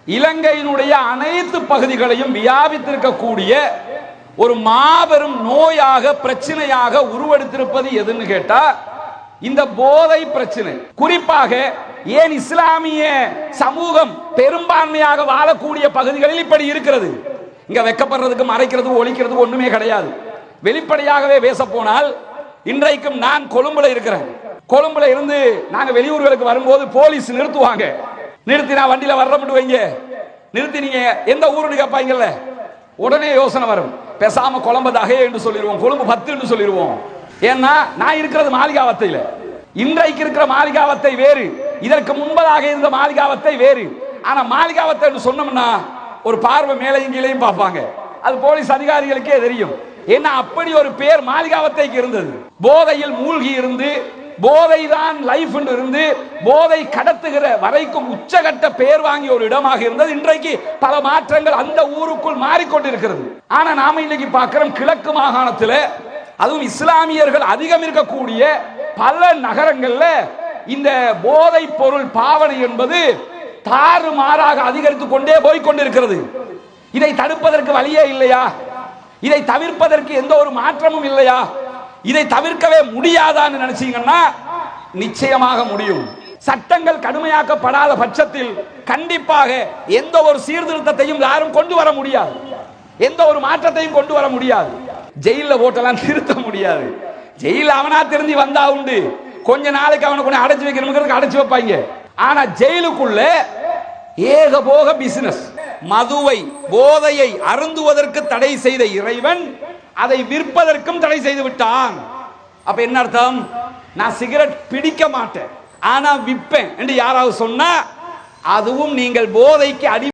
இலங்கையினுடைய அனைத்து பகுதிகளையும் வியாபித்திருக்கக்கூடிய ஒரு மாபெரும் நோயாக பிரச்சனையாக உருவெடுத்திருப்பது எதுன்னு கேட்டா இந்த போதை பிரச்சனை. குறிப்பாக ஏன் இஸ்லாமிய சமூகம் பெரும்பான்மையாக வாழக்கூடிய பகுதிகளில் இப்படி இருக்கிறது. இங்க வெக்கப்படுறதுக்கு மறைக்கிறதுக்கு ஒழிக்கிறதுக்கு ஒண்ணுமே கிடையாது. வெளிப்படையாகவே பேச போனால் இன்றைக்கும் நான் கொழும்புல இருக்கிறேன். கொழும்புல இருந்து நாங்க வெளியூர்களுக்கு வரும்போது போலீஸ் நிறுத்துவாங்க. நிறுத்தி நான் வண்டியில வர்றப்பட்டு வைங்க, நிறுத்தி நீங்க எந்த ஊருன்னு கேட்பாங்கல்ல, உடனே யோசனை வரும், பேசாம கொழம்பு தகை என்று சொல்லிடுவோம், கொழும்பு 10 என்று சொல்லிடுவோம். ஏன்னா நான் இருக்கிறது மாளிகாவத்தையில. இன்றைக்கு இருக்கிற மாளிகாவத்தை வேறு, இதற்கு முன்பதாக இருந்த மாளிகாவத்தை வேறு. ஆனா மாளிகாவத்தை என்று சொன்னோம்னா ஒரு பார்வை மேலையும் கீழையும் பார்ப்பாங்க. அது போலீஸ் அதிகாரிகளுக்கே தெரியும். ஏன்னா அப்படி ஒரு பேர் மாளிகாவத்தைக்கு இருந்தது. போதையில் மூழ்கி இருந்து போதை தான் லைஃப் என்று இருந்து போதை கடத்துகிற வரைக்கும் உச்சகட்ட பெயர் வாங்கிய ஒரு இடமாக இருந்தது. இன்றைக்கு பல மாற்றங்கள் அந்த ஊருக்குள் மாறிக்கொண்டிருக்கிறது. ஆனா நாம இன்னைக்கு பார்க்கிறோம், கிழக்கு மாகாணத்தில் அதுவும் இஸ்லாமியர்கள் அதிகம் இருக்கக்கூடிய பல நகரங்கள்ல இந்த போதை பொருள் பாவனை என்பது தாறுமாறாக அதிகரித்துக் கொண்டே போய்கொண்டிருக்கிறது. இதை தடுப்பதற்கு வழியே இல்லையா? இதை தவிர்ப்பதற்கு எந்த ஒரு மாற்றமும் இல்லையா? இதை தவிர்க்கவே முடியாதான்னு நினைச்சீங்கன்னா நிச்சயமாக முடியும். சட்டங்கள் கடுமையாக்கப்படாத பட்சத்தில் கண்டிப்பாக எந்த ஒரு சீர்திருத்தத்தையும் யாரும் கொண்டு வர முடியாது, எந்த ஒரு மாற்றத்தையும் கொண்டு வர முடியாது. ஜெயில போட்டெல்லாம் திருத்த முடியாது. ஜெயில அவனா திருந்தி வந்தா உண்டு, கொஞ்ச நாளைக்கு அவனை கொண்டு அடைச்சு வைக்கணும், அடைச்சு வைப்பாங்க. ஆனா ஜெயிலுக்குள்ள ஏகபோக பிசினஸ். மதுவை போதையை அருந்துவதற்கு தடை செய்த இறைவன் அதை விற்பதற்கும் தடை செய்து விட்டான். அப்ப என்ன அர்த்தம்? நான் சிகரெட் பிடிக்க மாட்டேன் ஆனா விற்பேன் என்று யாராவது சொன்னா அதுவும் நீங்கள் போதைக்கு அடி